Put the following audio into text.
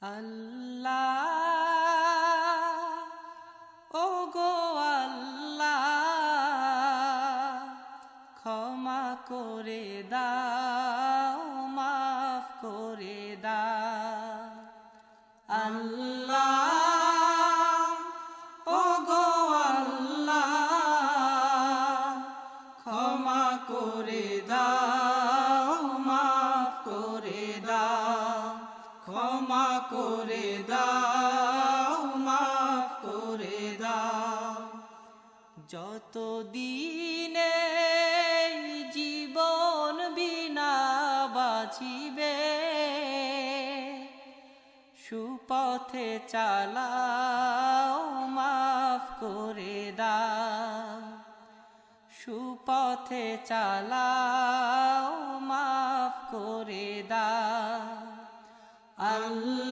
আল্লাহ ও গো আল্লাহ ক্ষমা করে দাও মাফ করে দাও আল্লাহ ও গো আল্লাহ ক্ষমা করে দাও মাফ করে দাও ক্ষমা করে দাও মাফ করে দাও যতদিনে জীবন বিনা বাঁচিবে সুপথে চালাও মাফ করে দাও সুপথে চালাও মাফ করে দাও আল্লাহ